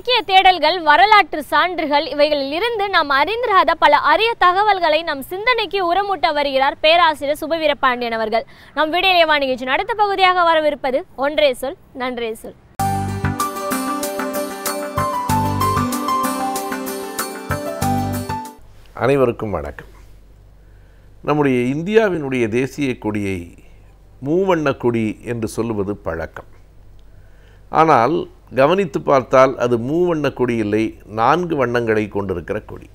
இலக்கிய தேடல்கள், வரலாற்று சான்றுகள் இவைகளில் இருந்து நாம் அறிந்திராத பல அரிய தகவல்களை நம் சிந்தனைக்கு உரமூட்ட வருகிறார் பேராசிரியர் சுபவீரபாண்டியன் அவர்கள். நம் விடியலேவா நிகழ்ச்சியின் அடுத்த பகுதியாக வரவிருப்பது ஒன்றே சொல் நன்றே சொல். அனைவருக்கும் வணக்கம். நம்முடைய இந்தியாவினுடைய தேசிய கொடியை மூவண்ண கொடி என்று சொல்லுவது பழக்கம். ஆனால் கவனித்து பார்த்தால் அது மூவண்ண கொடி இல்லை, 4 வண்ணங்களை கொண்டிருக்கிற கொடி.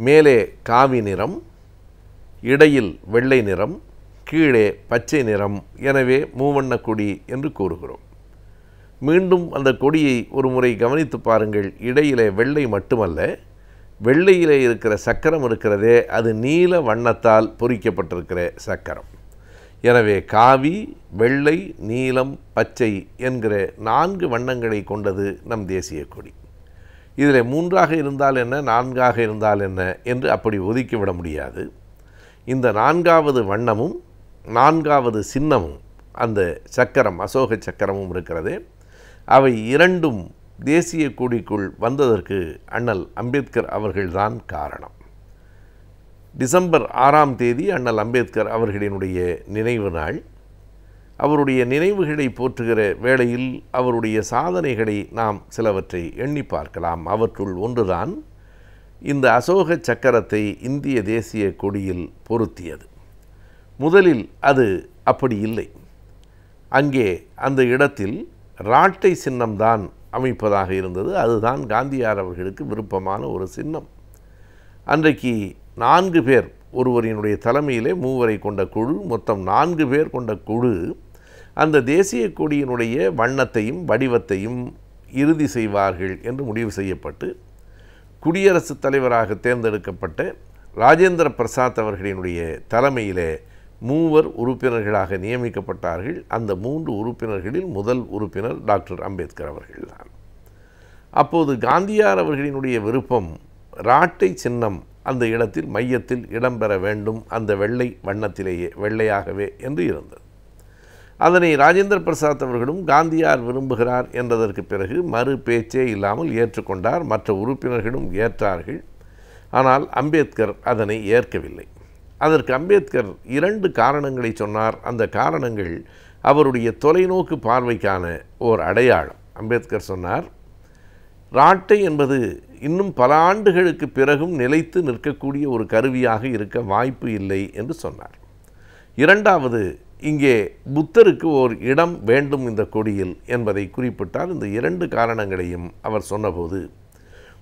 மேலே காவி நிறம், இடையில் வெள்ளை நிறம், கீழே பச்சை நிறம். எனவே மூவண்ண கொடி என்று கூறுகிறோம். மீண்டும் அந்த கொடியை ஒரு முறை கவனித்து பாருங்கள். இடையிலே வெள்ளை மட்டுமல்ல, வெள்ளையிலே இருக்கிற சக்கரம் இருக்கிறதே, அது நீல வண்ணத்தால் பொறிக்கப்பட்டிருக்கிற சக்கரம். எனவே காவி, வெள்ளை, நீலம், பச்சை என்கிற 4 வண்ணங்களை கொண்டது நம் தேசிய கொடி. இதில் 3ஆக இருந்தால் என்ன, 4ஆக இருந்தால் என்ன என்று அப்படி ஒதுக்கிவிட முடியாது. இந்த 4வது வண்ணமும் 4வது சின்னமும் அந்த சக்கரம், அசோக சக்கரமும் இருக்கிறது. அவை இரண்டும் தேசிய கொடிக்குள் வந்ததற்கு அண்ணல் அம்பேத்கர் அவர்கள்தான் காரணம். டிசம்பர் 6ஆம் தேதி அண்ணல் அம்பேத்கர் அவர்களினுடைய நினைவு நாள். அவருடைய நினைவுகளை போற்றுகிற வேளையில் அவருடைய சாதனைகளை நாம் சிலவற்றை எண்ணி பார்க்கலாம். அவற்றுள் ஒன்றுதான் இந்த அசோக சக்கரத்தை இந்திய தேசிய கொடியில் பொருத்தியது. முதலில் அது அப்படி இல்லை. அங்கே அந்த இடத்தில் ராட்டை சின்னம்தான் அமைப்பதாக இருந்தது. அதுதான் காந்தியார் அவர்களுக்கு விருப்பமான ஒரு சின்னம். அன்றைக்கு 4 பேர், ஒருவரினுடைய தலைமையிலே 3 கொண்ட குழு, மொத்தம் 4 பேர் கொண்ட குழு அந்த தேசிய கொடியினுடைய வண்ணத்தையும் வடிவத்தையும் இறுதி செய்வார்கள் என்று முடிவு செய்யப்பட்டு குடியரசுத் தலைவராக தேர்ந்தெடுக்கப்பட்ட ராஜேந்திர பிரசாத் அவர்களினுடைய தலைமையிலே 3 உறுப்பினர்களாக நியமிக்கப்பட்டார்கள். அந்த 3 உறுப்பினர்களில் முதல் உறுப்பினர் டாக்டர் அம்பேத்கர் அவர்கள்தான். அப்போது காந்தியார் அவர்களினுடைய விருப்பம் ராட்டை சின்னம் அந்த இடத்தில் மையத்தில் இடம்பெற வேண்டும், அந்த வெள்ளை வண்ணத்திலேயே, வெள்ளையாகவே என்று இருந்தது. அதனை ராஜேந்திர பிரசாத் அவர்களும் காந்தியார் விரும்புகிறார் என்றதற்கு பிறகு மறு பேச்சே இல்லாமல் ஏற்றுக்கொண்டார். மற்ற உறுப்பினர்களும் ஏற்றார்கள். ஆனால் அம்பேத்கர் அதனை ஏற்கவில்லை. அதற்கு அம்பேத்கர் 2 காரணங்களை சொன்னார். அந்த காரணங்கள் அவருடைய தொலைநோக்கு பார்வைக்கான ஓர் அடையாளம். அம்பேத்கர் சொன்னார், ராட்டை என்பது இன்னும் பல ஆண்டுகளுக்கு பிறகும் நிலைத்து நிற்கக்கூடிய ஒரு கருவியாக இருக்க வாய்ப்பு இல்லை என்று சொன்னார். 2வது, இங்கே புத்தருக்கு ஓர் இடம் வேண்டும் இந்த கொடியில் என்பதை குறிப்பிட்டார். இந்த 2 காரணங்களையும் அவர் சொன்னபோது,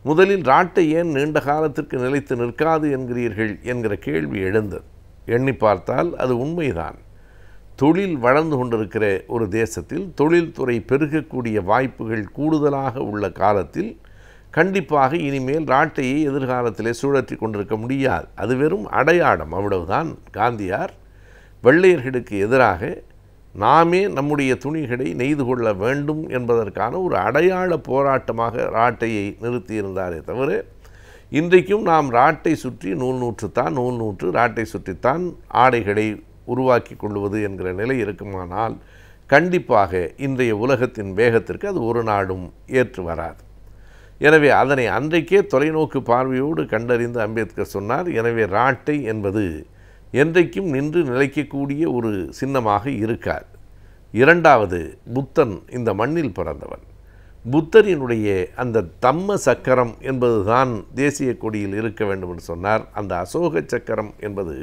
முதலில் ராட்டை ஏன் நீண்ட காலத்திற்கு நிலைத்து நிற்காது என்கிறீர்கள் என்கிற கேள்வி எழுந்தது. எண்ணி பார்த்தால் அது உண்மைதான். தொழில் வளர்ந்து கொண்டிருக்கிற ஒரு தேசத்தில், தொழில்துறை பெருகக்கூடிய வாய்ப்புகள் கூடுதலாக உள்ள காலத்தில் கண்டிப்பாக இனிமேல் ராட்டையை எதிர்காலத்திலே சுழற்றி கொண்டிருக்க முடியாது. அது வெறும் அடையாளம், அவ்வளவுதான். காந்தியார் வெள்ளையர்களுக்கு எதிராக நாமே நம்முடைய துணிகளை நெய்து கொள்ள வேண்டும் என்பதற்கான ஒரு அடையாள போராட்டமாக ராட்டையை நிறுத்தியிருந்தாரே தவிர, இன்றைக்கும் நாம் ராட்டை சுற்றி நூல் நூற்று ராட்டை சுற்றித்தான் ஆடைகளை உருவாக்கி கொள்வது என்கிற நிலை இருக்குமானால் கண்டிப்பாக இன்றைய உலகத்தின் வேகத்திற்கு அது ஒரு நாடும் ஏற்று வராது. எனவே அதனை அன்றைக்கே தொலைநோக்கு பார்வையோடு கண்டறிந்து அம்பேத்கர் சொன்னார், எனவே ராட்டை என்பது என்றைக்கும் நின்று நிலைக்கக்கூடிய ஒரு சின்னமாக இருக்காது. 2வது, புத்தன் இந்த மண்ணில் பிறந்தவன். புத்தரினுடைய அந்த தம்ம சக்கரம் என்பதுதான் தேசிய கொடியில் இருக்க வேண்டும் என்று சொன்னார். அந்த அசோக சக்கரம் என்பது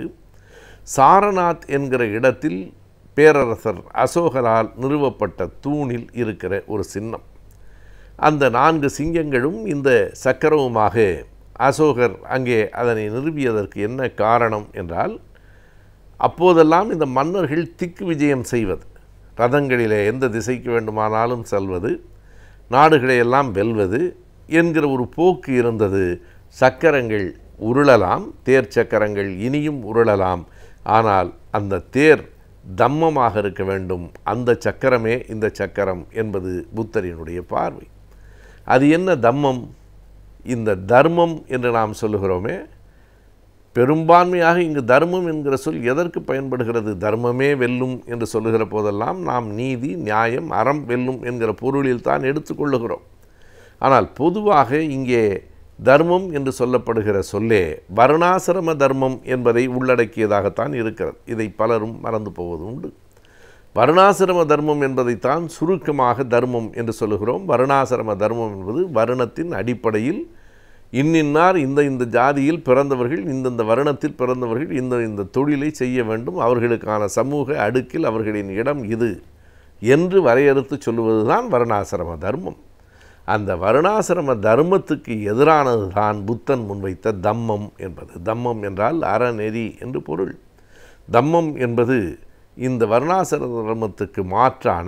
சாரநாத் என்கிற இடத்தில் பேரரசர் அசோகரால் நிறுவப்பட்ட தூணில் இருக்கிற ஒரு சின்னம். அந்த 4 சிங்கங்களும் இந்த சக்கரவுமாக அசோகர் அங்கே அதனை நிறுவியதற்கு என்ன காரணம் என்றால், அப்போதெல்லாம் இந்த மன்னர்கள் திக்கு விஜயம் செய்வது, ரதங்களிலே எந்த திசைக்கு வேண்டுமானாலும் செல்வது, நாடுகளையெல்லாம் வெல்வது என்கிற ஒரு போக்கு இருந்தது. சக்கரங்கள் உருளலாம், தேர் சக்கரங்கள் இனியும் உருளலாம், ஆனால் அந்த தேர் தம்மமாக இருக்க வேண்டும். அந்த சக்கரமே இந்த சக்கரம் என்பது புத்தரினுடைய பார்வை. அது என்ன தம்மம்? இந்த தர்மம் என்று நாம் சொல்லுகிறோமே, பெரும்பான்மையாக இங்கு தர்மம் என்கிற சொல் எதற்கு பயன்படுகிறது? தர்மமே வெல்லும் என்று சொல்லுகிற போதெல்லாம் நாம் நீதி, நியாயம், அறம் வெல்லும் என்கிற பொருளில் தான் எடுத்துக்கொள்ளுகிறோம். ஆனால் பொதுவாக இங்கே தர்மம் என்று சொல்லப்படுகிற சொல்லே வர்ணாசிரம தர்மம் என்பதை உள்ளடக்கியதாகத்தான் இருக்கிறது. இதை பலரும் மறந்து போவது உண்டு. வர்ணாசிரம தர்மம் என்பதைத்தான் சுருக்கமாக தர்மம் என்று சொல்லுகிறோம். வர்ணாசிரம தர்மம் என்பது வருணத்தின் அடிப்படையில் இன்னின்னார் இந்த ஜாதியில் பிறந்தவர்கள், இந்தந்த வருணத்தில் பிறந்தவர்கள் இந்த தொழிலை செய்ய வேண்டும், அவர்களுக்கான சமூக அடுக்கில் அவர்களின் இடம் இது என்று வரையறுத்து சொல்லுவது தான் வர்ணாசிரம தர்மம். அந்த வர்ணாசிரம தர்மத்துக்கு எதிரானது தான் புத்தன் முன்வைத்த தம்மம் என்பது. தம்மம் என்றால் அறநெறி என்று பொருள். தம்மம் என்பது இந்த வர்ணாசிரம தர்மத்துக்கு மாற்றான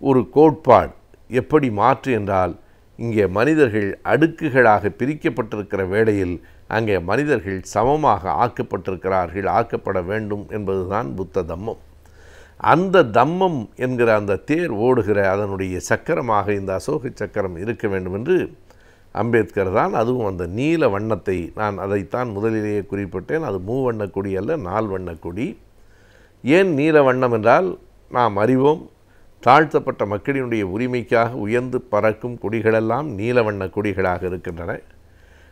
ஒரு கோட்பாடு. எப்படி மாற்று என்றால், இங்கே மனிதர்கள் அடுக்குகளாக பிரிக்கப்பட்டிருக்கிற வேளையில் அங்கே மனிதர்கள் சமமாக ஆக்கப்பட்டிருக்கிறார்கள், ஆக்கப்பட வேண்டும் என்பதுதான் புத்த தம்மம். அந்த தம்மம் என்கிற அந்த தேர் ஓடுகிற அதனுடைய சக்கரமாக இந்த அசோக சக்கரம் இருக்க வேண்டும் என்று அம்பேத்கர் தான், அதுவும் அந்த நீல வண்ணத்தை, நான் அதைத்தான் முதலிலேயே குறிப்பிட்டேன், அது மூவண்ண கொடி அல்ல, 4 வண்ண கொடி. ஏன் நீல வண்ணம் என்றால், நாம் அறிவோம், தாழ்த்தப்பட்ட மக்களினுடைய உரிமைக்காக உயர்ந்து பறக்கும் கொடிகளெல்லாம் நீல வண்ண கொடிகளாக இருக்கின்றன.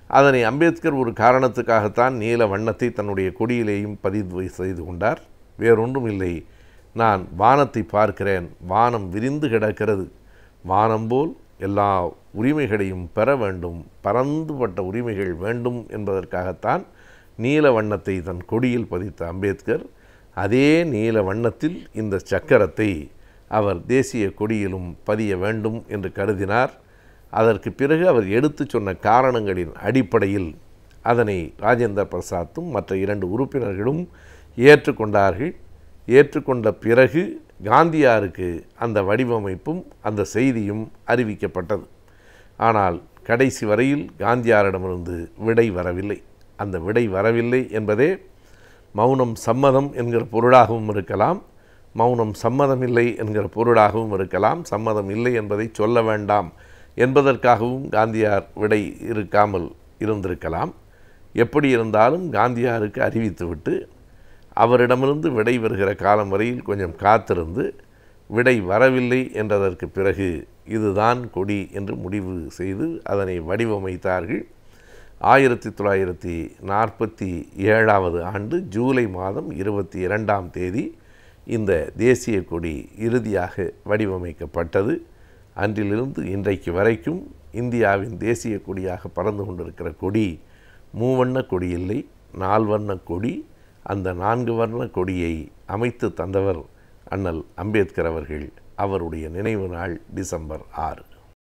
அதனை அம்பேத்கர் ஒரு காரணத்துக்காகத்தான் நீல வண்ணத்தை தன்னுடைய கொடியிலேயும் பதிவு செய்து கொண்டார். வேறொன்றும் இல்லை, நான் வானத்தை பார்க்கிறேன், வானம் விரிந்து கிடக்கிறது, வானம் போல் எல்லா உரிமைகளையும் பெற வேண்டும், பரந்துபட்ட உரிமைகள் வேண்டும் என்பதற்காகத்தான் நீல வண்ணத்தை தன் கொடியில் பதித்த அம்பேத்கர் அதே நீல வண்ணத்தில் இந்த சக்கரத்தை அவர் தேசிய கொடியிலும் பதிய வேண்டும் என்று கருதினார். அதற்கு பிறகு அவர் எடுத்து சொன்ன காரணங்களின் அடிப்படையில் அதனை ராஜேந்திர பிரசாத்தும் மற்ற 2 உறுப்பினர்களும் ஏற்றுக்கொண்டார்கள். ஏற்றுக்கொண்ட பிறகு காந்தியாருக்கு அந்த வடிவமைப்பும் அந்த செய்தியும் அறிவிக்கப்பட்டது. ஆனால் கடைசி வரையில் காந்தியாரிடமிருந்து விடை வரவில்லை. அந்த விடை வரவில்லை என்பதே மௌனம் சம்மதம் என்கிற பொருளாகவும் இருக்கலாம், மௌனம் சம்மதமில்லை என்கிற பொருளாகவும் இருக்கலாம். சம்மதம் இல்லை என்பதை சொல்ல வேண்டாம் என்பதற்காகவும் காந்தியார் விடை இருக்காமல் இருந்திருக்கலாம். எப்படி இருந்தாலும் காந்தியாருக்கு அறிவித்துவிட்டு அவரிடமிருந்து விடை வருகிற காலம் வரையில் கொஞ்சம் காத்திருந்து விடை வரவில்லை என்றதற்கு பிறகு இதுதான் கொடி என்று முடிவு செய்து அதனை வடிவமைத்தார்கள். 1947 ஆண்டு ஜூலை மாதம் 22ஆம் தேதி இந்த தேசிய கொடி இறுதியாக வடிவமைக்கப்பட்டது. அன்றிலிருந்து இன்றைக்கு வரைக்கும் இந்தியாவின் தேசிய கொடியாக பறந்து கொண்டிருக்கிற கொடி மூவண்ண கொடி இல்லை, 4 வண்ண கொடி. அந்த 4 வர்ண கொடியை அமைத்து தந்தவர் அண்ணல் அம்பேத்கர் அவர்கள். அவருடைய நினைவு நாள் டிசம்பர் 6.